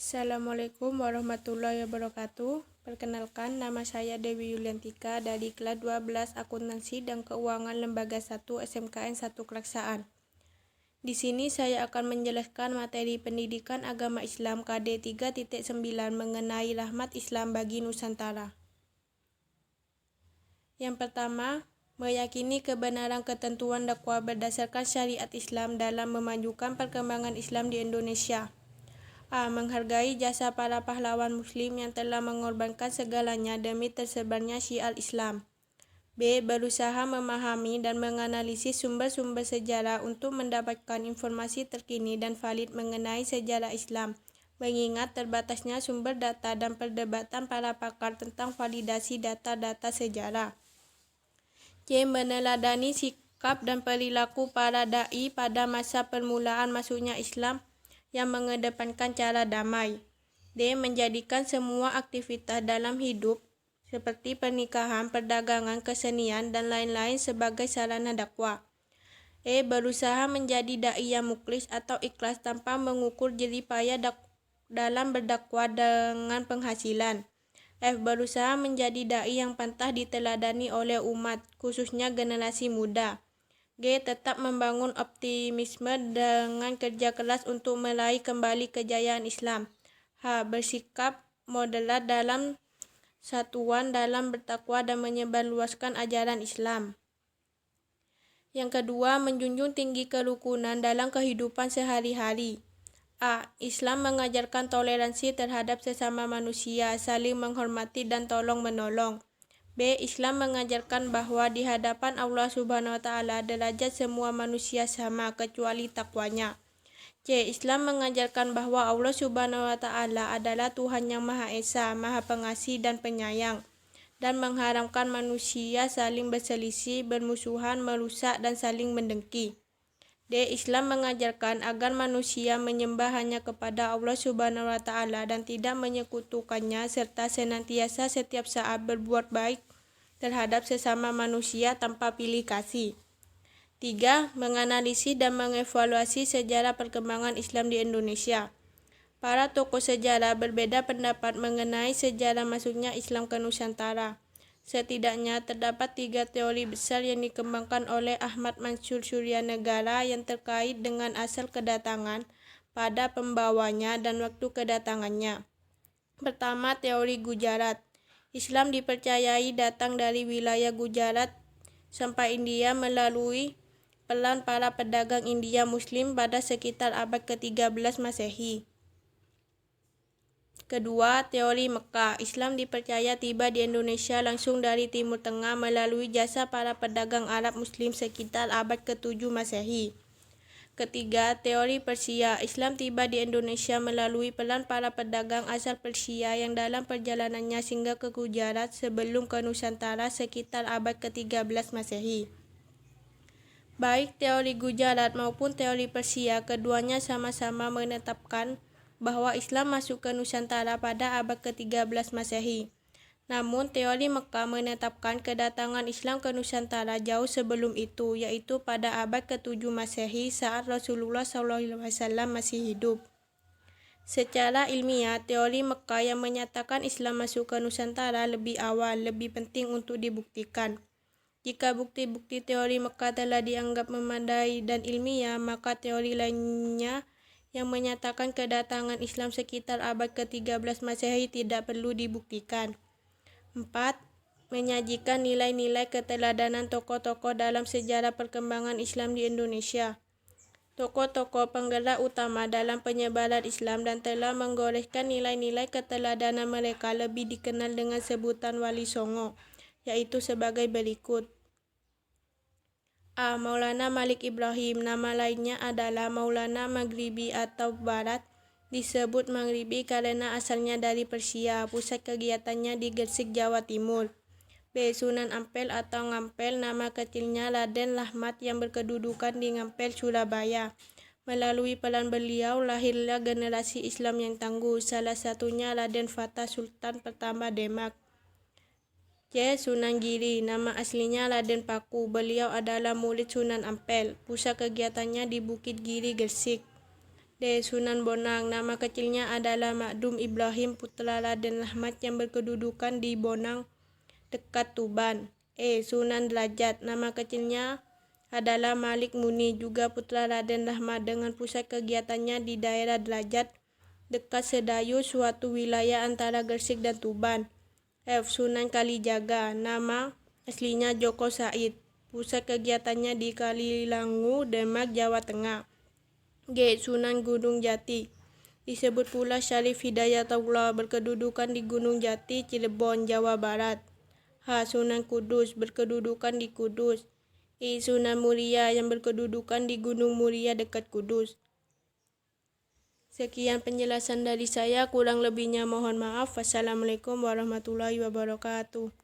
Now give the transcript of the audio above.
Assalamualaikum warahmatullahi wabarakatuh. Perkenalkan, nama saya Dewi Yuliantika dari kelas 12 Akuntansi dan Keuangan Lembaga 1 SMKN 1 Kelaksaan. Di sini saya akan menjelaskan materi pendidikan agama Islam KD 3.9 mengenai rahmat Islam bagi Nusantara. Yang pertama, meyakini kebenaran ketentuan dakwah berdasarkan syariat Islam dalam memajukan perkembangan Islam di Indonesia. A. Menghargai jasa para pahlawan muslim yang telah mengorbankan segalanya demi tersebarnya syiar Islam. B. Berusaha memahami dan menganalisis sumber-sumber sejarah untuk mendapatkan informasi terkini dan valid mengenai sejarah Islam, mengingat terbatasnya sumber data dan perdebatan para pakar tentang validasi data-data sejarah. C. Meneladani sikap dan perilaku para da'i pada masa permulaan masuknya Islam yang mengedepankan cara damai. D. Menjadikan semua aktivitas dalam hidup seperti pernikahan, perdagangan, kesenian, dan lain-lain sebagai sarana dakwah. E. Berusaha menjadi da'i yang mukhlis atau ikhlas tanpa mengukur jeripaya dalam berdakwah dengan penghasilan. F. Berusaha menjadi da'i yang pantas diteladani oleh umat, khususnya generasi muda. G. Tetap membangun optimisme dengan kerja keras untuk meraih kembali kejayaan Islam. H. Bersikap moderat dalam satuan dalam bertakwa dan menyebarluaskan ajaran Islam. Yang kedua, menjunjung tinggi kerukunan dalam kehidupan sehari-hari. A. Islam mengajarkan toleransi terhadap sesama manusia, saling menghormati dan tolong-menolong. B. Islam mengajarkan bahwa di hadapan Allah Subhanahu wa Ta'ala derajat semua manusia sama kecuali takwanya. C. Islam mengajarkan bahwa Allah Subhanahu wa Ta'ala adalah Tuhan yang Maha Esa, Maha Pengasih dan Penyayang, dan mengharamkan manusia saling berselisih, bermusuhan, merusak, dan saling mendengki. D. Islam mengajarkan agar manusia menyembah hanya kepada Allah Subhanahu wa Ta'ala dan tidak menyekutukannya, serta senantiasa setiap saat berbuat baik terhadap sesama manusia tanpa pilih kasih. 3. Menganalisis dan mengevaluasi sejarah perkembangan Islam di Indonesia. Para tokoh sejarah berbeda pendapat mengenai sejarah masuknya Islam ke Nusantara. Setidaknya terdapat 3 teori besar yang dikembangkan oleh Ahmad Mansur Suryanegara yang terkait dengan asal kedatangan, pada pembawanya, dan waktu kedatangannya. Pertama, teori Gujarat. Islam dipercayai datang dari wilayah Gujarat sampai India melalui peran para pedagang India Muslim pada sekitar abad ke-13 Masehi. Kedua, teori Mekah. Islam dipercaya tiba di Indonesia langsung dari Timur Tengah melalui jasa para pedagang Arab Muslim sekitar abad ke-7 Masehi. Ketiga, teori Persia. Islam tiba di Indonesia melalui peran para pedagang asal Persia yang dalam perjalanannya singgah ke Gujarat sebelum ke Nusantara sekitar abad ke-13 Masehi. Baik teori Gujarat maupun teori Persia, keduanya sama-sama menetapkan bahwa Islam masuk ke Nusantara pada abad ke-13 Masehi. Namun, teori Mekah menetapkan kedatangan Islam ke Nusantara jauh sebelum itu, yaitu pada abad ke-7 Masehi saat Rasulullah SAW masih hidup. Secara ilmiah, teori Mekah yang menyatakan Islam masuk ke Nusantara lebih awal, lebih penting untuk dibuktikan. Jika bukti-bukti teori Mekah telah dianggap memadai dan ilmiah, maka teori lainnya yang menyatakan kedatangan Islam sekitar abad ke-13 Masehi tidak perlu dibuktikan. 4. Menyajikan nilai-nilai keteladanan tokoh-tokoh dalam sejarah perkembangan Islam di Indonesia. Tokoh-tokoh penggerak utama dalam penyebaran Islam dan telah menggoreskan nilai-nilai keteladanan mereka lebih dikenal dengan sebutan Wali Songo, yaitu sebagai berikut. A. Maulana Malik Ibrahim. Nama lainnya adalah Maulana Maghribi atau Barat. Disebut Maghribi karena asalnya dari Persia. Pusat kegiatannya di Gresik, Jawa Timur. B. Sunan Ampel atau Ngampel. Nama kecilnya Raden Rahmat yang berkedudukan di Ngampel, Surabaya. Melalui peran beliau, lahirlah generasi Islam yang tangguh, salah satunya Raden Fatah Sultan pertama Demak. C. Sunan Giri. Nama aslinya Raden Paku. Beliau adalah murid Sunan Ampel. Pusat kegiatannya di Bukit Giri, Gresik. D. Sunan Bonang. Nama kecilnya adalah Makdum Ibrahim putra Raden Rahmat yang berkedudukan di Bonang dekat Tuban. E. Sunan Derajat. Nama kecilnya adalah Malik Muni, juga putra Raden Rahmat, dengan pusat kegiatannya di daerah Derajat dekat Sedayu, suatu wilayah antara Gresik dan Tuban. F. Sunan Kalijaga. Nama aslinya Joko Said, pusat kegiatannya di Kalilangu, Demak, Jawa Tengah. G. Sunan Gunung Jati. Disebut pula Syarif Hidayatullah, berkedudukan di Gunung Jati, Cirebon, Jawa Barat. H. Sunan Kudus, berkedudukan di Kudus. I. Sunan Muria, yang berkedudukan di Gunung Muria dekat Kudus. Sekian penjelasan dari saya, kurang lebihnya mohon maaf. Wassalamualaikum warahmatullahi wabarakatuh.